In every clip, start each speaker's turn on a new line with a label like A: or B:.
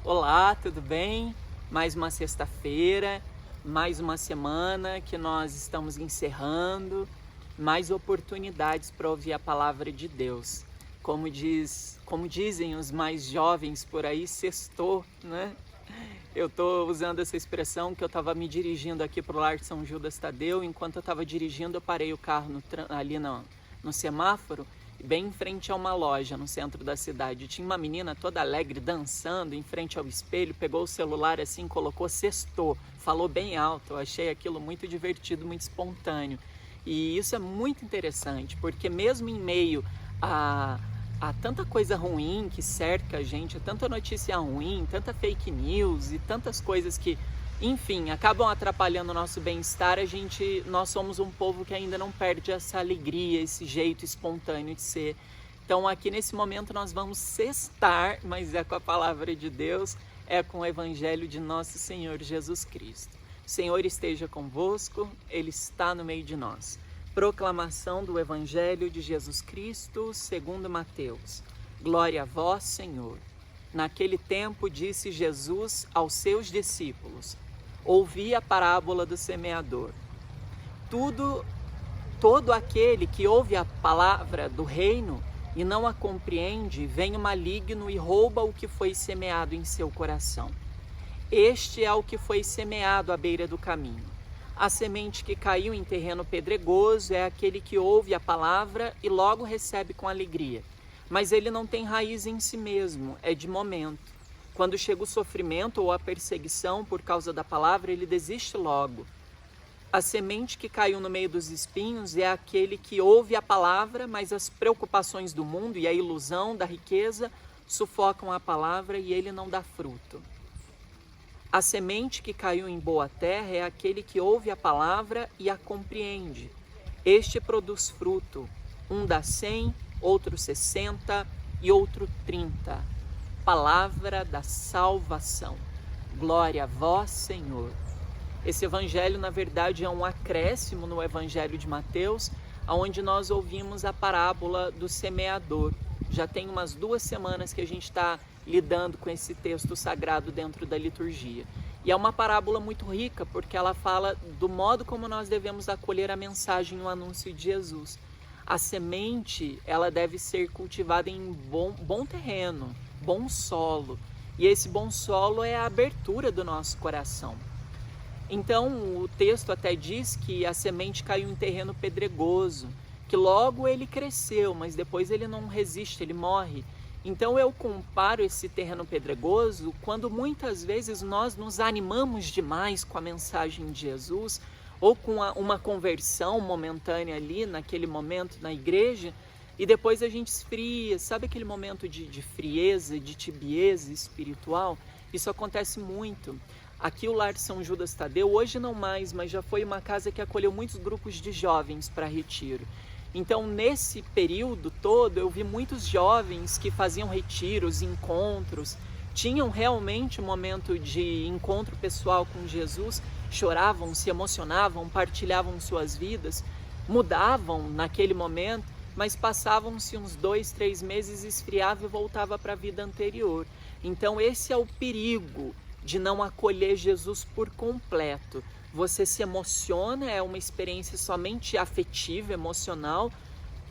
A: Olá, tudo bem? Mais uma sexta-feira, mais uma semana que nós estamos encerrando, mais oportunidades para ouvir a palavra de Deus. Como dizem os mais jovens por aí, sextou, né? Eu estou usando essa expressão que eu estava me dirigindo aqui para o Lar São Judas Tadeu. Enquanto eu estava dirigindo, eu parei o carro ali no semáforo, bem em frente a uma loja no centro da cidade. Tinha uma menina toda alegre, dançando em frente ao espelho, pegou o celular assim, colocou sextou, falou bem alto. Eu achei aquilo muito divertido, muito espontâneo. E isso é muito interessante, porque mesmo em meio a tanta coisa ruim que cerca a gente, a tanta notícia ruim, tanta fake news e tantas coisas que, enfim, acabam atrapalhando o nosso bem-estar, nós somos um povo que ainda não perde essa alegria, esse jeito espontâneo de ser. Então aqui nesse momento nós vamos sextar, mas é com a palavra de Deus, é com o Evangelho de nosso Senhor Jesus Cristo. O Senhor esteja convosco, Ele está no meio de nós. Proclamação do Evangelho de Jesus Cristo segundo Mateus. Glória a vós, Senhor. Naquele tempo disse Jesus aos seus discípulos: ouvi a parábola do semeador. Todo aquele que ouve a palavra do reino e não a compreende, vem o maligno e rouba o que foi semeado em seu coração. Este é o que foi semeado à beira do caminho. A semente que caiu em terreno pedregoso é aquele que ouve a palavra e logo recebe com alegria. Mas ele não tem raiz em si mesmo, é de momento. Quando chega o sofrimento ou a perseguição por causa da palavra, ele desiste logo. A semente que caiu no meio dos espinhos é aquele que ouve a palavra, mas as preocupações do mundo e a ilusão da riqueza sufocam a palavra e ele não dá fruto. A semente que caiu em boa terra é aquele que ouve a palavra e a compreende. Este produz fruto, um dá 100, outro 60 e outro 30. Palavra da salvação. Glória a vós, Senhor. Esse evangelho, na verdade, é um acréscimo no Evangelho de Mateus, onde nós ouvimos a parábola do semeador. Já tem umas 2 semanas que a gente está lidando com esse texto sagrado dentro da liturgia. E é uma parábola muito rica, porque ela fala do modo como nós devemos acolher a mensagem e o anúncio de Jesus. A semente, ela deve ser cultivada em bom terreno, bom solo. E esse bom solo é a abertura do nosso coração. Então, o texto até diz que a semente caiu em terreno pedregoso, que logo ele cresceu, mas depois ele não resiste, ele morre. Então eu comparo esse terreno pedregoso quando muitas vezes nós nos animamos demais com a mensagem de Jesus ou com uma conversão momentânea ali, naquele momento na igreja, e depois a gente esfria. Sabe aquele momento de frieza, de tibieza espiritual? Isso acontece muito. Aqui o Lar São Judas Tadeu, hoje não mais, mas já foi uma casa que acolheu muitos grupos de jovens para retiro. Então, nesse período todo, eu vi muitos jovens que faziam retiros, encontros, tinham realmente um momento de encontro pessoal com Jesus, choravam, se emocionavam, partilhavam suas vidas, mudavam naquele momento, mas passavam-se uns 2, 3 meses, esfriava e voltava para a vida anterior. Então, esse é o perigo de não acolher Jesus por completo. Você se emociona, é uma experiência somente afetiva, emocional,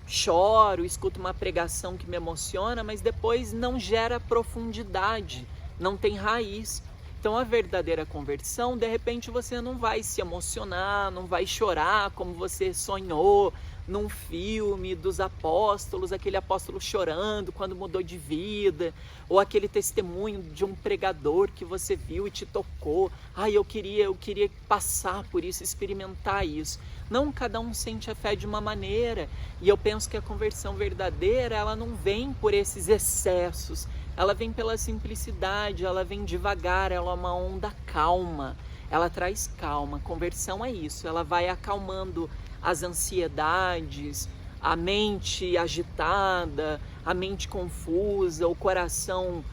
A: choro, escuto uma pregação que me emociona, mas depois não gera profundidade, não tem raiz. Então a verdadeira conversão, de repente você não vai se emocionar, não vai chorar como você sonhou num filme dos apóstolos, aquele apóstolo chorando quando mudou de vida, ou aquele testemunho de um pregador que você viu e te tocou. Eu queria passar por isso, experimentar isso. Não, cada um sente a fé de uma maneira, e eu penso que a conversão verdadeira, ela não vem por esses excessos, ela vem pela simplicidade, ela vem devagar, ela é uma onda calma, ela traz calma. Conversão é isso, ela vai acalmando as ansiedades, a mente agitada, a mente confusa, o coração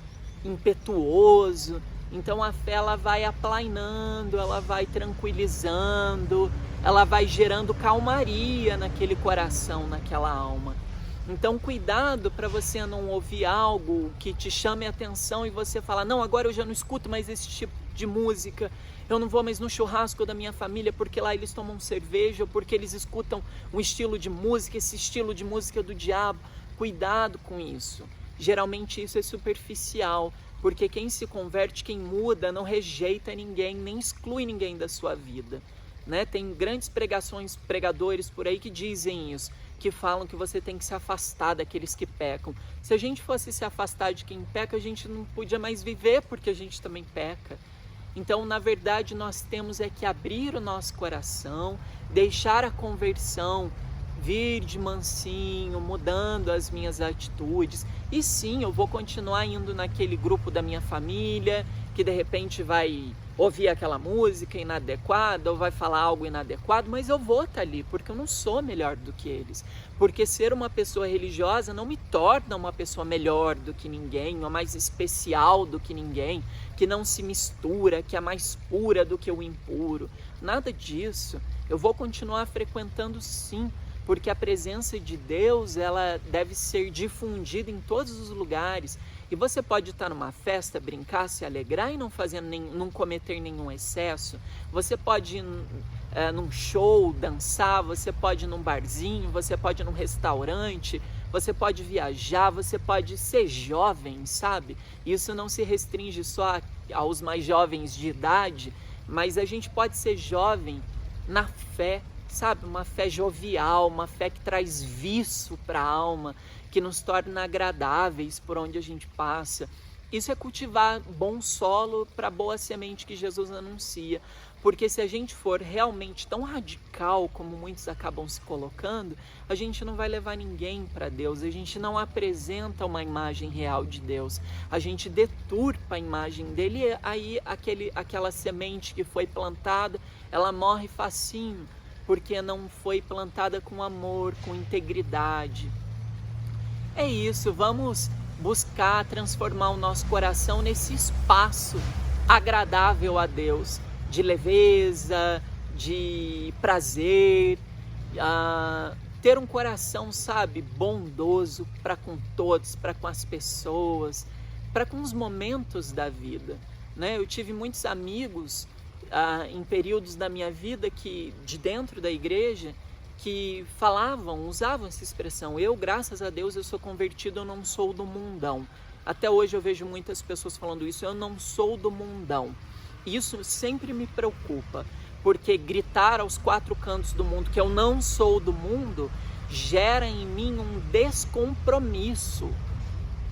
A: impetuoso. Então a fé, ela vai aplainando, ela vai tranquilizando, ela vai gerando calmaria naquele coração, naquela alma. Então cuidado para você não ouvir algo que te chame a atenção e você falar, não, agora eu já não escuto mais esse tipo de música, eu não vou mais no churrasco da minha família porque lá eles tomam cerveja, ou porque eles escutam um estilo de música, esse estilo de música do diabo. Cuidado com isso. Geralmente isso é superficial, porque quem se converte, quem muda, não rejeita ninguém, nem exclui ninguém da sua vida, né? Tem grandes pregadores por aí que dizem isso, que falam que você tem que se afastar daqueles que pecam. Se a gente fosse se afastar de quem peca, a gente não podia mais viver, porque a gente também peca. Então, na verdade, nós temos é que abrir o nosso coração, deixar a conversão vir de mansinho, mudando as minhas atitudes. E sim, eu vou continuar indo naquele grupo da minha família, que de repente vai ouvir aquela música inadequada, ou vai falar algo inadequado, mas eu vou estar ali, porque eu não sou melhor do que eles. Porque ser uma pessoa religiosa não me torna uma pessoa melhor do que ninguém, ou mais especial do que ninguém, que não se mistura, que é mais pura do que o impuro. Nada disso. Eu vou continuar frequentando sim, porque a presença de Deus, ela deve ser difundida em todos os lugares. E você pode estar numa festa, brincar, se alegrar e não cometer nenhum excesso. Você pode ir num show, dançar, você pode ir num barzinho, você pode ir num restaurante, você pode viajar, você pode ser jovem, sabe? Isso não se restringe só aos mais jovens de idade, mas a gente pode ser jovem na fé, sabe? Uma fé jovial, uma fé que traz viço para a alma, que nos torna agradáveis por onde a gente passa. Isso é cultivar bom solo para a boa semente que Jesus anuncia. Porque se a gente for realmente tão radical como muitos acabam se colocando, a gente não vai levar ninguém para Deus, a gente não apresenta uma imagem real de Deus, a gente deturpa a imagem dele e aí aquela semente que foi plantada, ela morre facinho, porque não foi plantada com amor, com integridade. É isso, vamos buscar transformar o nosso coração nesse espaço agradável a Deus, de leveza, de prazer, ter um coração, sabe, bondoso para com todos, para com as pessoas, para com os momentos da vida, né? Eu tive muitos amigos em períodos da minha vida de dentro da igreja, que usavam essa expressão, graças a Deus, eu sou convertido, eu não sou do mundão. Até hoje eu vejo muitas pessoas falando isso, eu não sou do mundão. Isso sempre me preocupa, porque gritar aos quatro cantos do mundo que eu não sou do mundo, gera em mim um descompromisso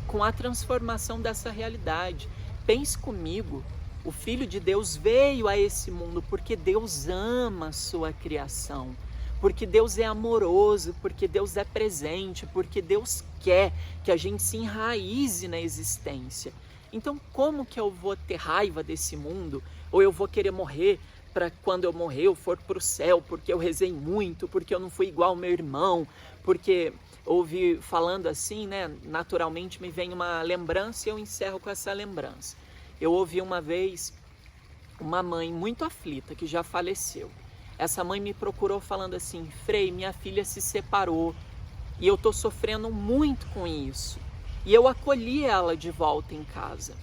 A: com a transformação dessa realidade. Pense comigo, o Filho de Deus veio a esse mundo porque Deus ama a sua criação, porque Deus é amoroso, porque Deus é presente, porque Deus quer que a gente se enraize na existência. Então, como que eu vou ter raiva desse mundo? Ou eu vou querer morrer para quando eu morrer eu for para o céu, porque eu rezei muito, porque eu não fui igual ao meu irmão, porque ouvi falando assim, né? Naturalmente me vem uma lembrança e eu encerro com essa lembrança. Eu ouvi uma vez uma mãe muito aflita, que já faleceu. Essa mãe me procurou falando assim, Frei, minha filha se separou e eu estou sofrendo muito com isso. E eu acolhi ela de volta em casa.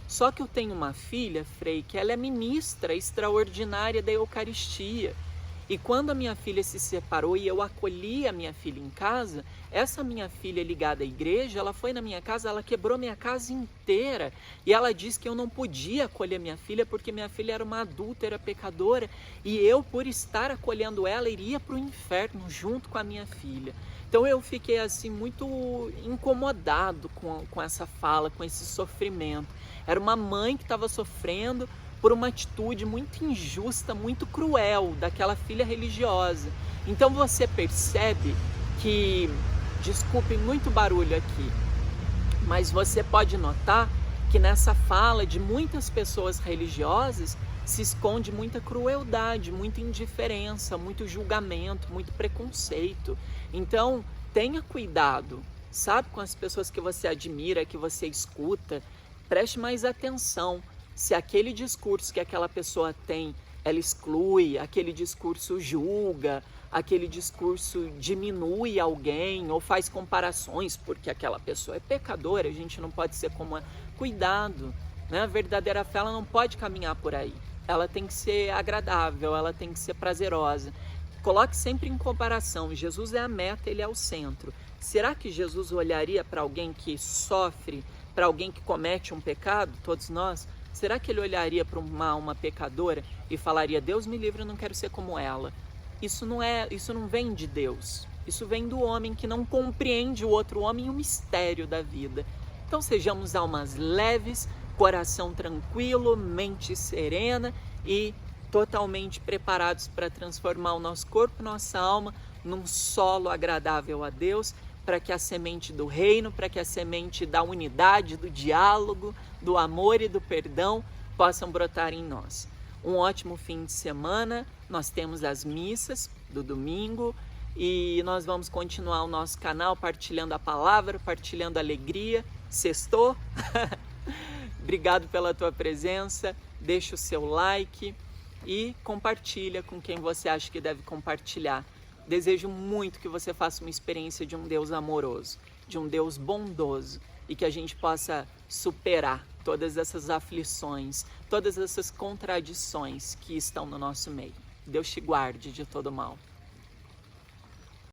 A: Só que eu tenho uma filha, Frei, que ela é ministra extraordinária da Eucaristia. E quando a minha filha se separou e eu acolhi a minha filha em casa, essa minha filha ligada à igreja, ela foi na minha casa, ela quebrou minha casa inteira. E ela disse que eu não podia acolher minha filha porque minha filha era uma adúltera, pecadora. E eu, por estar acolhendo ela, iria para o inferno junto com a minha filha. Então eu fiquei assim muito incomodado com essa fala, com esse sofrimento. Era uma mãe que estava sofrendo por uma atitude muito injusta, muito cruel daquela filha religiosa. Então você percebe que, desculpem muito barulho aqui, mas você pode notar que nessa fala de muitas pessoas religiosas se esconde muita crueldade, muita indiferença, muito julgamento, muito preconceito. Então tenha cuidado, sabe, com as pessoas que você admira, que você escuta, preste mais atenção. Se aquele discurso que aquela pessoa tem, ela exclui, aquele discurso julga, aquele discurso diminui alguém ou faz comparações porque aquela pessoa é pecadora, a gente não pode ser como ela. Cuidado, né? A verdadeira fé ela não pode caminhar por aí. Ela tem que ser agradável, ela tem que ser prazerosa. Coloque sempre em comparação. Jesus é a meta, ele é o centro. Será que Jesus olharia para alguém que sofre, para alguém que comete um pecado, todos nós? Será que ele olharia para uma pecadora e falaria: Deus me livre, eu não quero ser como ela? Isso não vem de Deus. Isso vem do homem que não compreende o outro homem e o mistério da vida. Então sejamos almas leves, coração tranquilo, mente serena e totalmente preparados para transformar o nosso corpo, nossa alma, num solo agradável a Deus, para que a semente do reino, para que a semente da unidade, do diálogo, do amor e do perdão possam brotar em nós. Um ótimo fim de semana, nós temos as missas do domingo e nós vamos continuar o nosso canal partilhando a palavra, partilhando a alegria. Sextou? Obrigado pela tua presença, deixa o seu like e compartilha com quem você acha que deve compartilhar. Desejo muito que você faça uma experiência de um Deus amoroso, de um Deus bondoso e que a gente possa superar todas essas aflições, todas essas contradições que estão no nosso meio. Deus te guarde de todo mal.